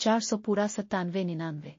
400 9799।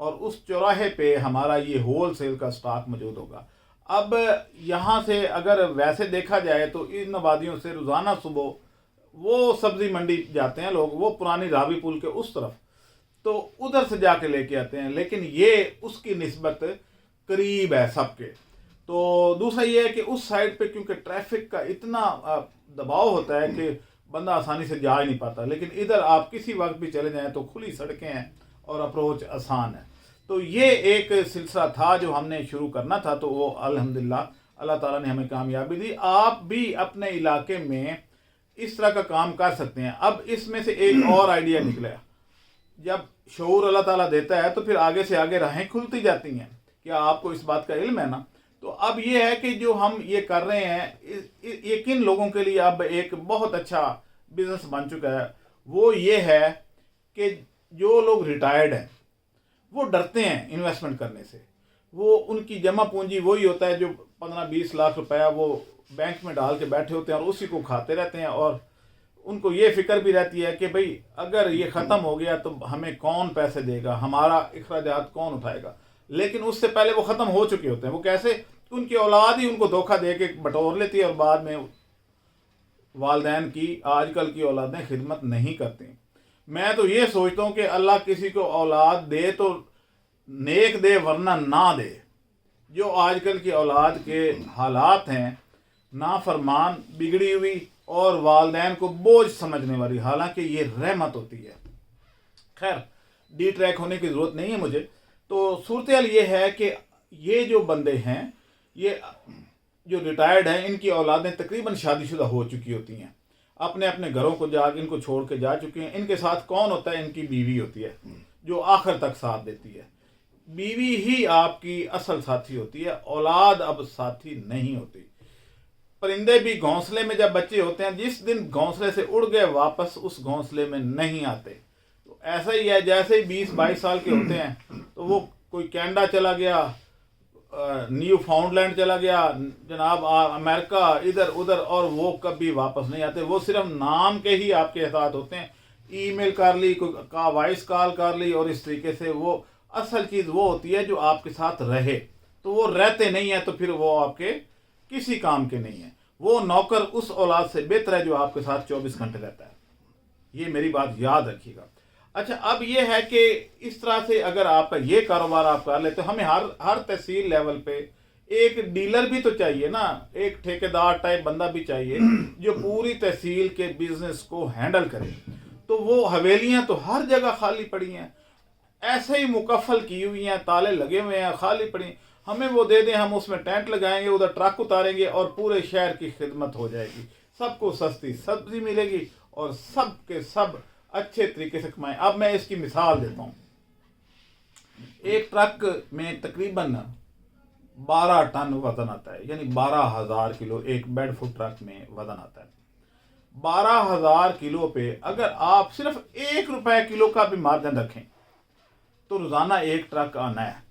اور اس چوراہے پہ ہمارا یہ ہول سیل کا سٹاک موجود ہوگا. اب یہاں سے اگر ویسے دیکھا جائے تو ان وادیوں سے روزانہ صبح وہ سبزی منڈی جاتے ہیں لوگ، وہ پرانی راوی پل کے اس طرف، تو ادھر سے جا کے لے کے آتے ہیں، لیکن یہ اس کی نسبت قریب ہے سب کے. تو دوسرا یہ ہے کہ اس سائڈ پہ کیونکہ ٹریفک کا اتنا دباؤ ہوتا ہے کہ بندہ آسانی سے جا ہی نہیں پاتا، لیکن ادھر آپ کسی وقت بھی چلے جائیں تو کھلی سڑکیں ہیں اور اپروچ آسان ہے. تو یہ ایک سلسلہ تھا جو ہم نے شروع کرنا تھا، تو وہ الحمدللہ اللہ تعالیٰ نے ہمیں کامیابی دی. آپ بھی اپنے علاقے میں اس طرح کا کام کر سکتے ہیں. اب اس میں سے ایک اور آئیڈیا نکلا، جب شعور اللہ تعالیٰ دیتا ہے تو پھر آگے سے آگے راہیں کھلتی جاتی ہیں. کیا آپ کو اس بات کا علم ہے نا؟ تو اب یہ ہے کہ جو ہم یہ کر رہے ہیں یہ کن لوگوں کے لیے اب ایک بہت اچھا بزنس بن چکا ہے. وہ یہ ہے کہ جو لوگ ریٹائرڈ ہیں وہ ڈرتے ہیں انویسٹمنٹ کرنے سے. وہ ان کی جمع پونجی وہی ہوتا ہے جو 15-20 لاکھ روپیہ وہ بینک میں ڈال کے بیٹھے ہوتے ہیں اور اسی کو کھاتے رہتے ہیں، اور ان کو یہ فکر بھی رہتی ہے کہ بھئی اگر یہ ختم ہو گیا تو ہمیں کون پیسے دے گا، ہمارا اخراجات کون اٹھائے گا. لیکن اس سے پہلے وہ ختم ہو چکے ہوتے ہیں. وہ کیسے؟ ان کی اولاد ہی ان کو دھوکہ دے کے بٹور لیتی ہے اور بعد میں والدین کی آج کل کی اولادیں خدمت نہیں کرتی. میں تو یہ سوچتا ہوں کہ اللہ کسی کو اولاد دے تو نیک دے ورنہ نہ دے. جو آج کل کی اولاد کے حالات ہیں، نافرمان، بگڑی ہوئی اور والدین کو بوجھ سمجھنے والی، حالانکہ یہ رحمت ہوتی ہے. خیر ڈی ٹریک ہونے کی ضرورت نہیں ہے مجھے. تو صورتحال یہ ہے کہ یہ جو بندے ہیں، یہ جو ریٹائرڈ ہیں، ان کی اولادیں تقریباً شادی شدہ ہو چکی ہوتی ہیں، اپنے اپنے گھروں کو ان کو چھوڑ کے جا چکے ہیں. ان کے ساتھ کون ہوتا ہے؟ ان کی بیوی ہوتی ہے جو آخر تک ساتھ دیتی ہے. بیوی ہی آپ کی اصل ساتھی ہوتی ہے، اولاد اب ساتھی نہیں ہوتی. پرندے بھی گھونسلے میں جب بچے ہوتے ہیں، جس دن گھونسلے سے اڑ گئے واپس اس گھونسلے میں نہیں آتے. تو ایسا ہی ہے، جیسے ہی 20-22 سال کے ہوتے ہیں تو وہ کوئی کینیڈا چلا گیا، نیو فاؤنڈ لینڈ چلا گیا، جناب امریکہ، ادھر ادھر، اور وہ کبھی واپس نہیں آتے. وہ صرف نام کے ہی آپ کے ساتھ ہوتے ہیں. ای میل کر لی، کوئی وائس کال کر لی، اور اس طریقے سے وہ اصل چیز وہ ہوتی ہے جو آپ کے ساتھ رہے. تو وہ رہتے نہیں ہیں تو پھر وہ آپ کے کسی کام کے نہیں ہیں. وہ نوکر اس اولاد سے بہتر ہے جو آپ کے ساتھ 24 گھنٹے رہتا ہے. یہ میری بات یاد رکھیے گا. اچھا اب یہ ہے کہ اس طرح سے اگر آپ کا یہ کاروبار آپ کر لیں تو ہمیں ہر تحصیل لیول پہ ایک ڈیلر بھی تو چاہیے نا، ایک ٹھیکیدار ٹائپ بندہ بھی چاہیے جو پوری تحصیل کے بزنس کو ہینڈل کرے. تو وہ حویلیاں تو ہر جگہ خالی پڑی ہیں، ایسے ہی مکفل کی ہوئی ہیں، تالے لگے ہوئے ہیں، خالی پڑی. ہمیں وہ دے دیں، ہم اس میں ٹینٹ لگائیں گے، ادھر ٹرک اتاریں گے اور پورے شہر کی خدمت ہو جائے گی. سب کو سستی سبزی ملے گی اور سب کے سب اچھے طریقے سے کمائیں. اب میں اس کی مثال دیتا ہوں. ایک ٹرک میں تقریباً 12 ٹن وزن آتا ہے، یعنی 12,000 کلو ایک بیڈ فٹ ٹرک میں وزن آتا ہے. 12,000 کلو پہ اگر آپ صرف 1 روپے کلو کا بھی مارجن رکھیں تو روزانہ ایک ٹرک آنا ہے.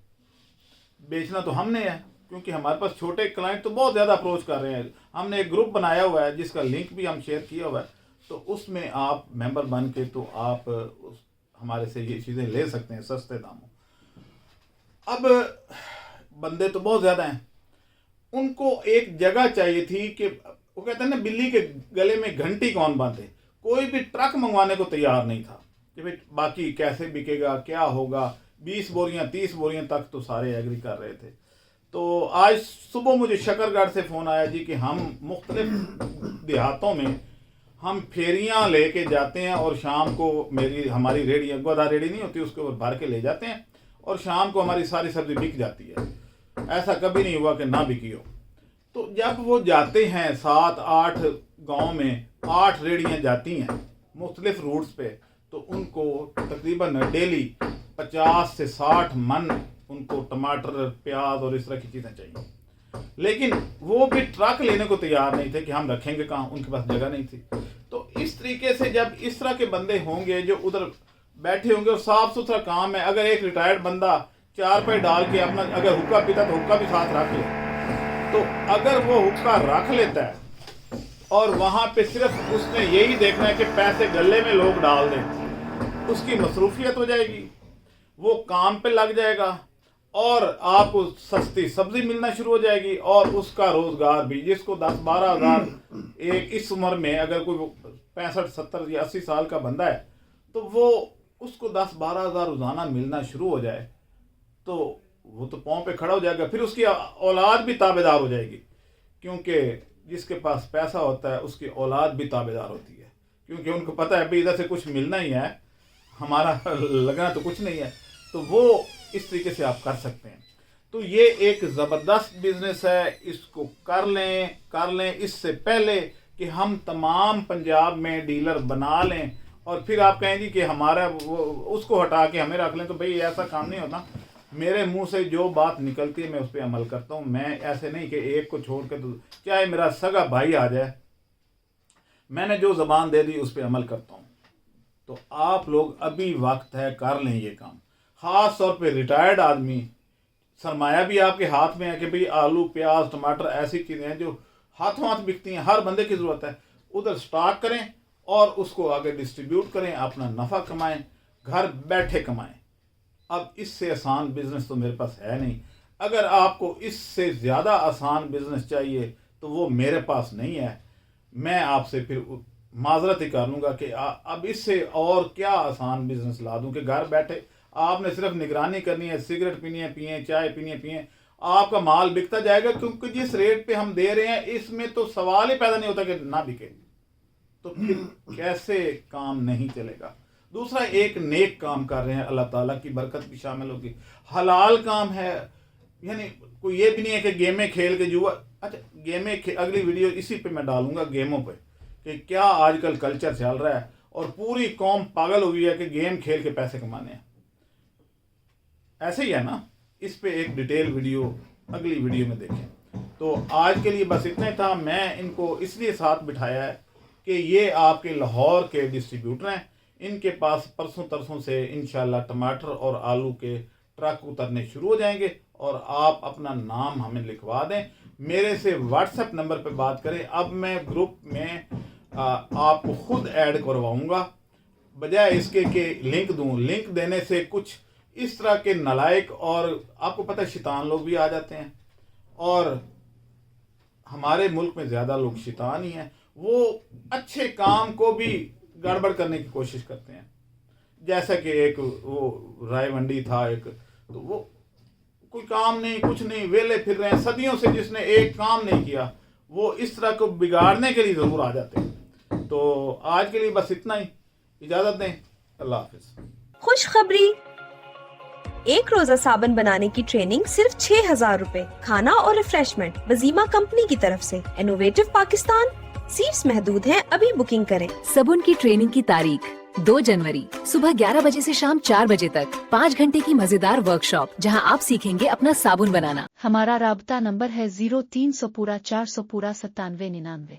بیچنا تو ہم نے ہے، کیونکہ ہمارے پاس چھوٹے کلائنٹ تو بہت زیادہ اپروچ کر رہے ہیں. ہم نے ایک گروپ بنایا ہوا ہے جس کا لنک بھی ہم شیئر کیا ہوا ہے. تو اس میں آپ ممبر بن کے تو آپ ہمارے سے یہ چیزیں لے سکتے ہیں سستے داموں. اب بندے تو بہت زیادہ ہیں، ان کو ایک جگہ چاہیے تھی کہ وہ کہتے ہیں نا بلی کے گلے میں گھنٹی کون باندھے. کوئی بھی ٹرک منگوانے کو تیار نہیں تھا کہ بھائی باقی کیسے بکے گا، کیا ہوگا. 20 بوریاں 30 بوریاں تک تو سارے ایگری کر رہے تھے. تو آج صبح مجھے شکر گڑھ سے فون آیا جی کہ ہم مختلف دیہاتوں میں ہم پھیریاں لے کے جاتے ہیں اور شام کو ہماری ریڑیاں، گودا ریڑی نہیں ہوتی، اس کے اوپر بھر کے لے جاتے ہیں اور شام کو ہماری ساری سبزی بک جاتی ہے. ایسا کبھی نہیں ہوا کہ نہ بکی ہو. تو جب وہ جاتے ہیں 7-8 گاؤں میں 8 ریڑیاں جاتی ہیں مختلف روٹس پہ، تو ان کو تقریباً ڈیلی 50 سے 60 من ان کو ٹماٹر، پیاز اور اس طرح کی چیزیں چاہیے. لیکن وہ بھی ٹرک لینے کو تیار نہیں تھے کہ ہم رکھیں گے کہاں، ان کے پاس جگہ نہیں تھی. تو اس طریقے سے جب اس طرح کے بندے ہوں گے جو ادھر بیٹھے ہوں گے اور صاف ستھرا کام ہے. اگر ایک ریٹائرڈ بندہ 4 پہ ڈال کے اپنا اگر حکا پیتا تو حکا بھی ساتھ رکھ لے، تو اگر وہ حکا رکھ لیتا ہے اور وہاں پہ صرف اس نے یہی دیکھنا ہے کہ پیسے گلے میں لوگ ڈال دیں، اس کی مصروفیت ہو جائے گی. وہ کام پہ لگ جائے گا اور آپ کو سستی سبزی ملنا شروع ہو جائے گی، اور اس کا روزگار بھی، جس کو 10-12 ہزار ایک اس عمر میں، اگر کوئی 65 70 یا 80 سال کا بندہ ہے تو وہ اس کو 10-12 ہزار روزانہ ملنا شروع ہو جائے تو وہ تو پاؤں پہ کھڑا ہو جائے گا، پھر اس کی اولاد بھی تابع دار ہو جائے گی، کیونکہ جس کے پاس پیسہ ہوتا ہے اس کی اولاد بھی تابع دار ہوتی ہے، کیونکہ ان کو پتہ ہے بھائی ادھر سے کچھ ملنا ہی ہے، ہمارا لگنا تو کچھ نہیں ہے، تو وہ اس طریقے سے آپ کر سکتے ہیں۔ تو یہ ایک زبردست بزنس ہے، اس کو کر لیں اس سے پہلے کہ ہم تمام پنجاب میں ڈیلر بنا لیں، اور پھر آپ کہیں گی کہ ہمارا اس کو ہٹا کے ہمیں رکھ لیں، تو بھئی ایسا کام نہیں ہوتا۔ میرے منہ سے جو بات نکلتی ہے میں اس پہ عمل کرتا ہوں، میں ایسے نہیں کہ ایک کو چھوڑ کے تو چاہے میرا سگا بھائی آ جائے، میں نے جو زبان دے دی اس پہ عمل کرتا ہوں۔ تو آپ لوگ ابھی وقت ہے، کر لیں یہ کام، خاص طور پہ ریٹائرڈ آدمی، سرمایہ بھی آپ کے ہاتھ میں ہے کہ بھئی آلو پیاز ٹماٹر ایسی چیزیں ہیں جو ہاتھوں ہاتھ بکتی ہیں، ہر بندے کی ضرورت ہے، ادھر سٹاک کریں اور اس کو آگے ڈسٹریبیوٹ کریں، اپنا نفع کمائیں، گھر بیٹھے کمائیں۔ اب اس سے آسان بزنس تو میرے پاس ہے نہیں، اگر آپ کو اس سے زیادہ آسان بزنس چاہیے تو وہ میرے پاس نہیں ہے، میں آپ سے پھر معذرت ہی کر لوں گا کہ اب اس سے اور کیا آسان بزنس لا دوں کہ گھر بیٹھے آپ نے صرف نگرانی کرنی ہے، سگریٹ پینی ہے پئیں، چائے پینی ہے پئیں، آپ کا مال بکتا جائے گا، کیونکہ جس ریٹ پہ ہم دے رہے ہیں اس میں تو سوال ہی پیدا نہیں ہوتا کہ نہ بکے، تو پھر کیسے کام نہیں چلے گا۔ دوسرا، ایک نیک کام کر رہے ہیں، اللہ تعالیٰ کی برکت بھی شامل ہوگی، حلال کام ہے، یعنی کوئی یہ بھی نہیں ہے کہ گیمیں کھیل کے جوا، اچھا گیمیں اگلی ویڈیو اسی پہ میں ڈالوں گا، گیموں پہ کہ کیا آج کل کلچر چل رہا ہے اور پوری قوم پاگل ہوئی ہے کہ گیم کھیل کے پیسے کمانے ہیں، ایسے ہی ہے نا، اس پہ ایک ڈیٹیل ویڈیو اگلی ویڈیو میں دیکھیں۔ تو آج کے لیے بس اتنا ہی تھا، میں ان کو اس لیے ساتھ بٹھایا ہے کہ یہ آپ کے لاہور کے ڈسٹریبیوٹر ہیں، ان کے پاس پرسوں ترسوں سے انشاءاللہ ٹماٹر اور آلو کے ٹرک اترنے شروع ہو جائیں گے، اور آپ اپنا نام ہمیں لکھوا دیں، میرے سے واٹس ایپ نمبر پہ بات کریں۔ اب میں گروپ میں آپ کو خود ایڈ کرواؤں گا، بجائے اس کے کہ لنک دوں، لنک دینے سے کچھ اس طرح کے نالائق اور آپ کو پتہ ہے شیطان لوگ بھی آ جاتے ہیں، اور ہمارے ملک میں زیادہ لوگ شیطان ہی ہیں، وہ اچھے کام کو بھی گڑبڑ کرنے کی کوشش کرتے ہیں، جیسا کہ ایک وہ رائے منڈی تھا ایک، تو وہ کوئی کام نہیں کچھ نہیں، ویلے پھر رہے ہیں صدیوں سے، جس نے ایک کام نہیں کیا وہ اس طرح کو بگاڑنے کے لیے ضرور آ جاتے ہیں۔ تو آج کے لیے بس اتنا ہی، اجازت دیں، اللہ حافظ۔ خوشخبری، ایک روزہ صابن بنانے کی ٹریننگ صرف 6,000 روپے، کھانا اور ریفریشمنٹ وزیمہ کمپنی کی طرف سے، انوویٹو پاکستان، سیٹس محدود ہیں، ابھی بکنگ کریں۔ صابن کی ٹریننگ کی تاریخ 2 جنوری صبح 11 بجے سے شام 4 بجے تک، 5 گھنٹے کی مزیدار ورک شاپ جہاں آپ سیکھیں گے اپنا صابن بنانا۔ ہمارا رابطہ نمبر ہے 0300 400 9799۔